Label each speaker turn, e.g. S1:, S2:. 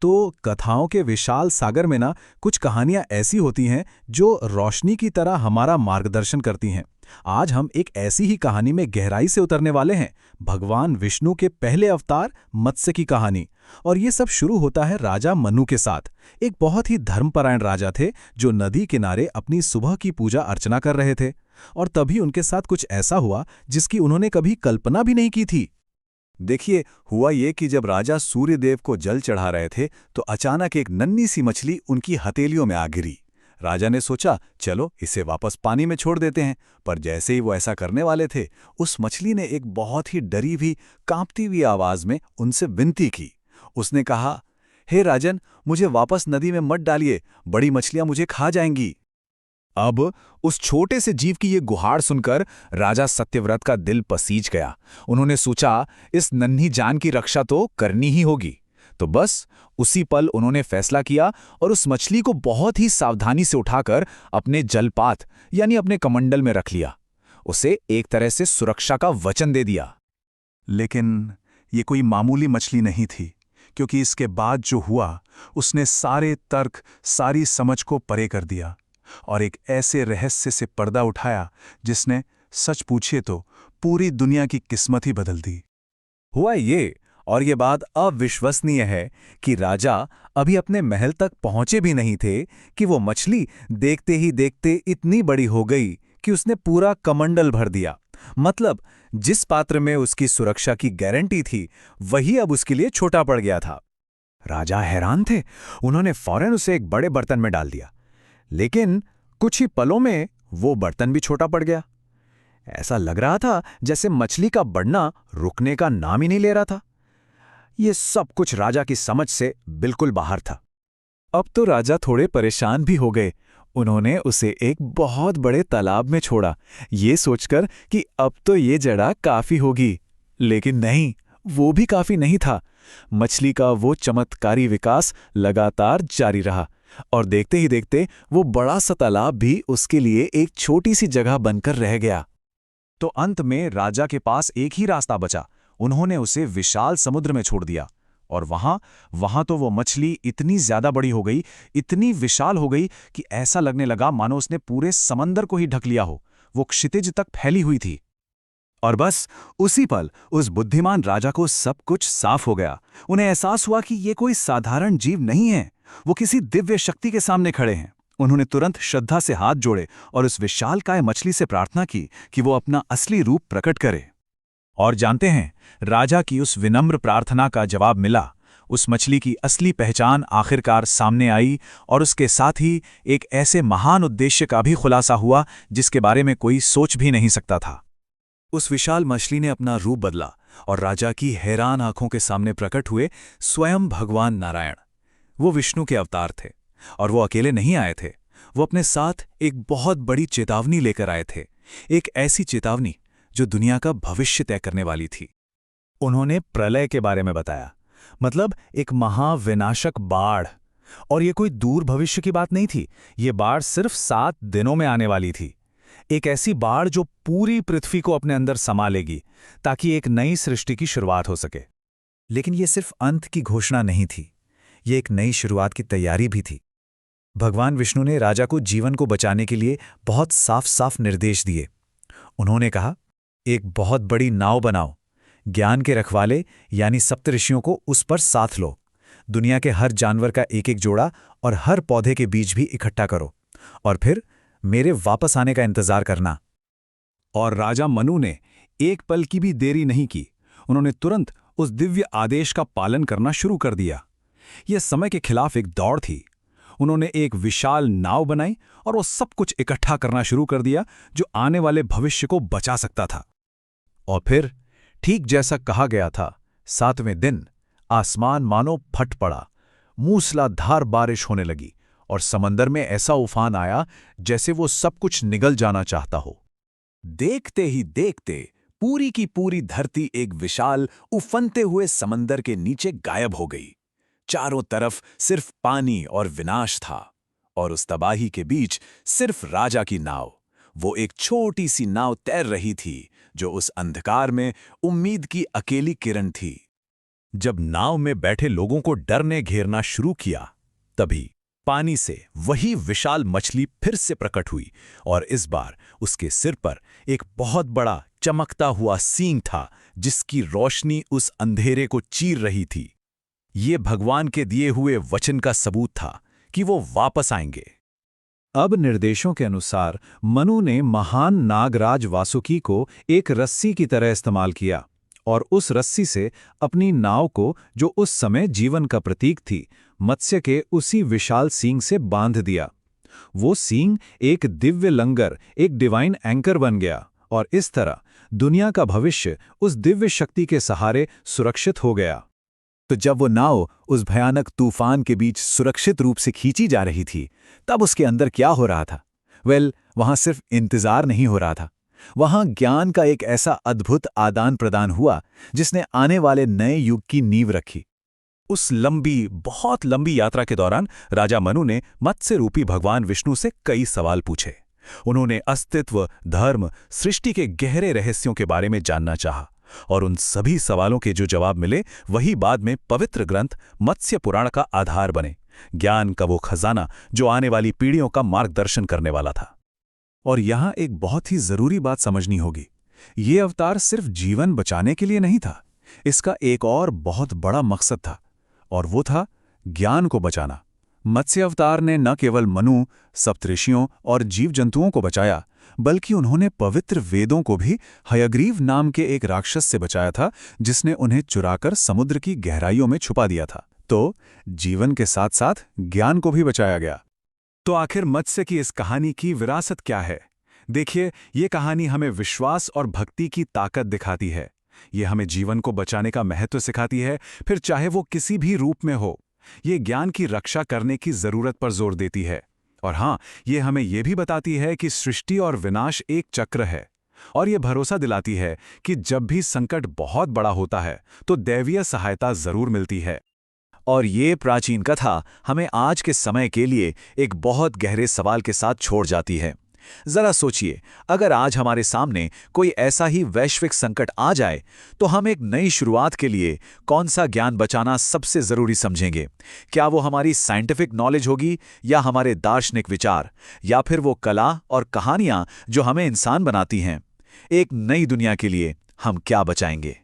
S1: तो कथाओं के विशाल सागर में ना कुछ कहानियां ऐसी होती हैं जो रोशनी की तरह हमारा मार्गदर्शन करती हैं। आज हम एक ऐसी ही कहानी में गहराई से उतरने वाले हैं, भगवान विष्णु के पहले अवतार मत्स्य की कहानी। और ये सब शुरू होता है राजा मनु के साथ। एक बहुत ही धर्मपरायण राजा थे जो नदी किनारे अपनी सुबह की पूजा अर्चना कर रहे थे। और तभी उनके साथ कुछ ऐसा हुआ जिसकी उन्होंने कभी कल्पना भी नहीं की थी।
S2: देखिए, हुआ ये कि जब राजा सूर्यदेव को जल चढ़ा रहे थे तो अचानक एक नन्ही सी मछली उनकी हथेलियों में आ गिरी। राजा ने सोचा, चलो इसे वापस पानी में छोड़ देते हैं। पर जैसे ही वो ऐसा करने वाले थे, उस मछली ने एक बहुत ही डरी हुई, कांपती हुई आवाज में उनसे विनती की। उसने कहा, हे राजन, मुझे वापस नदी में मत डालिए, बड़ी मछलियां मुझे खा जाएंगी। अब उस छोटे से जीव की ये गुहार सुनकर राजा सत्यव्रत का दिल पसीज गया। उन्होंने सोचा, इस नन्ही जान की रक्षा तो करनी ही होगी। तो बस उसी पल उन्होंने फैसला किया और उस मछली को बहुत ही सावधानी से उठाकर अपने जलपात यानी अपने कमंडल में रख लिया। उसे एक तरह से सुरक्षा का वचन दे दिया।
S3: लेकिन ये कोई मामूली मछली नहीं थी, क्योंकि इसके बाद जो हुआ उसने सारे तर्क, सारी समझ को परे कर दिया और एक ऐसे रहस्य से पर्दा उठाया जिसने, सच पूछिए तो, पूरी दुनिया की किस्मत ही बदल दी।
S2: हुआ ये, और ये बात अविश्वसनीय है कि राजा अभी अपने महल तक पहुंचे भी नहीं थे कि वो मछली देखते ही देखते इतनी बड़ी हो गई कि उसने पूरा कमंडल भर दिया। मतलब जिस पात्र में उसकी सुरक्षा की गारंटी थी, वही अब उसके लिए छोटा पड़ गया था। राजा हैरान थे। उन्होंने फौरन उसे एक बड़े बर्तन में डाल दिया, लेकिन कुछ ही पलों में वो बर्तन भी छोटा पड़ गया। ऐसा लग रहा था जैसे मछली का बढ़ना रुकने का नाम ही नहीं ले रहा था। ये सब कुछ राजा की समझ से बिल्कुल बाहर था। अब तो राजा थोड़े परेशान भी हो गए। उन्होंने उसे एक बहुत बड़े तालाब में छोड़ा, ये सोचकर कि अब तो ये जड़ा काफी होगी। लेकिन नहीं, वो भी काफी नहीं था। मछली का वो चमत्कारी विकास लगातार जारी रहा और देखते ही देखते वो बड़ा सा तालाब भी उसके लिए एक छोटी सी जगह बनकर रह गया। तो अंत में राजा के पास एक ही रास्ता बचा। उन्होंने उसे विशाल समुद्र में छोड़ दिया। और वहां तो वो मछली इतनी ज्यादा बड़ी हो गई, इतनी विशाल हो गई कि ऐसा लगने लगा मानो उसने पूरे समंदर को ही ढक लिया हो। वो क्षितिज तक फैली हुई थी। और बस उसी पल उस बुद्धिमान राजा को सब कुछ साफ हो गया। उन्हें एहसास हुआ कि ये कोई साधारण जीव नहीं है, वो किसी दिव्य शक्ति के सामने खड़े हैं। उन्होंने तुरंत श्रद्धा से हाथ जोड़े और उस विशालकाय मछली से प्रार्थना की कि वो अपना असली रूप प्रकट करे। और जानते हैं, राजा की उस विनम्र प्रार्थना का जवाब मिला। उस मछली की असली पहचान आखिरकार सामने आई और उसके साथ ही एक ऐसे महान उद्देश्य का भी खुलासा हुआ जिसके बारे में कोई सोच भी नहीं सकता था। उस विशाल मछली ने अपना रूप बदला और राजा की हैरान आंखों के सामने प्रकट हुए स्वयं भगवान नारायण। वो विष्णु के अवतार थे और वो अकेले नहीं आए थे। वो अपने साथ एक बहुत बड़ी चेतावनी लेकर आए थे, एक ऐसी चेतावनी जो दुनिया का भविष्य तय करने वाली थी। उन्होंने प्रलय के बारे में बताया, मतलब एक महाविनाशक बाढ़। और ये कोई दूर भविष्य की बात नहीं थी। ये बाढ़ सिर्फ 7 दिनों में आने वाली थी। एक ऐसी बाढ़ जो पूरी पृथ्वी को अपने अंदर समा लेगी, ताकि एक नई सृष्टि की शुरुआत हो सके। लेकिन ये सिर्फ अंत की घोषणा नहीं थी, ये एक नई शुरुआत की तैयारी भी थी। भगवान विष्णु ने राजा को जीवन को बचाने के लिए बहुत साफ साफ निर्देश दिए। उन्होंने कहा, एक बहुत बड़ी नाव बनाओ, ज्ञान के रखवाले यानी सप्तऋषियों को उस पर साथ लो, दुनिया के हर जानवर का एक एक जोड़ा और हर पौधे के बीज भी इकट्ठा करो, और फिर मेरे वापस आने का इंतजार करना। और राजा मनु ने एक पल की भी देरी नहीं की। उन्होंने तुरंत उस दिव्य आदेश का पालन करना शुरू कर दिया। यह समय के खिलाफ एक दौड़ थी। उन्होंने एक विशाल नाव बनाई और वो सब कुछ इकट्ठा करना शुरू कर दिया जो आने वाले भविष्य को बचा सकता था। और फिर ठीक जैसा कहा गया था, 7वें दिन आसमान मानो फट पड़ा, मूसलाधार बारिश होने लगी और समंदर में ऐसा उफान आया जैसे वो सब कुछ निगल जाना चाहता हो। देखते ही देखते पूरी की पूरी धरती एक विशाल उफनते हुए समंदर के नीचे गायब हो गई। चारों तरफ सिर्फ पानी और विनाश था, और उस तबाही के बीच सिर्फ राजा की नाव, वो एक छोटी सी नाव तैर रही थी जो उस अंधकार में उम्मीद की अकेली किरण थी। जब नाव में बैठे लोगों को डर ने घेरना शुरू किया, तभी पानी से वही विशाल मछली फिर से प्रकट हुई और इस बार उसके सिर पर एक बहुत बड़ा चमकता हुआ सींग था जिसकी रोशनी उस अंधेरे को चीर रही थी। ये भगवान के दिए हुए वचन का सबूत था कि वो वापस आएंगे।
S1: अब निर्देशों के अनुसार मनु ने महान नागराज वासुकी को एक रस्सी की तरह इस्तेमाल किया और उस रस्सी से अपनी नाव को, जो उस समय जीवन का प्रतीक थी, मत्स्य के उसी विशाल सींग से बांध दिया। वो सींग एक दिव्य लंगर, एक डिवाइन एंकर बन गया और इस तरह दुनिया का भविष्य उस दिव्य शक्ति के सहारे सुरक्षित हो गया।
S2: तो जब वो नाव उस भयानक तूफान के बीच सुरक्षित रूप से खींची जा रही थी, तब उसके अंदर क्या हो रहा था? वहां सिर्फ इंतजार नहीं हो रहा था, वहां ज्ञान का एक ऐसा अद्भुत आदान प्रदान हुआ जिसने आने वाले नए युग की नींव रखी। उस लंबी, बहुत लंबी यात्रा के दौरान राजा मनु ने मत्स्य रूपी भगवान विष्णु से कई सवाल पूछे। उन्होंने अस्तित्व, धर्म, सृष्टि के गहरे रहस्यों के बारे में जानना चाहा और उन सभी सवालों के जो जवाब मिले वही बाद में पवित्र ग्रंथ मत्स्य पुराण का आधार बने, ज्ञान का वो खजाना जो आने वाली पीढ़ियों का मार्गदर्शन करने वाला था।
S1: और यहां एक बहुत ही जरूरी बात समझनी होगी, ये अवतार सिर्फ जीवन बचाने के लिए नहीं था, इसका एक और बहुत बड़ा मकसद था और वो था ज्ञान को बचाना। मत्स्य अवतार ने न केवल मनु, सप्तऋषियों और जीव जंतुओं को बचाया, बल्कि उन्होंने पवित्र वेदों को भी हयग्रीव नाम के एक राक्षस से बचाया था जिसने उन्हें चुराकर समुद्र की गहराइयों में छुपा दिया था। तो जीवन के साथ साथ ज्ञान को भी बचाया गया।
S3: तो आखिर मत्स्य की इस कहानी की विरासत क्या है? देखिए, ये कहानी हमें विश्वास और भक्ति की ताकत दिखाती है। ये हमें जीवन को बचाने का महत्व सिखाती है, फिर चाहे वो किसी भी रूप में हो। ये ज्ञान की रक्षा करने की जरूरत पर जोर देती है और हाँ, ये हमें ये भी बताती है कि सृष्टि और विनाश एक चक्र है और ये भरोसा दिलाती है कि जब भी संकट बहुत बड़ा होता है तो दैवीय सहायता जरूर मिलती है।
S2: और ये प्राचीन कथा हमें आज के समय के लिए एक बहुत गहरे सवाल के साथ छोड़ जाती है। जरा सोचिए, अगर आज हमारे सामने कोई ऐसा ही वैश्विक संकट आ जाए तो हम एक नई शुरुआत के लिए कौन सा ज्ञान बचाना सबसे जरूरी समझेंगे? क्या वो हमारी साइंटिफिक नॉलेज होगी या हमारे दार्शनिक विचार, या फिर वो कला और कहानियां जो हमें इंसान बनाती हैं? एक नई दुनिया के लिए हम क्या बचाएंगे?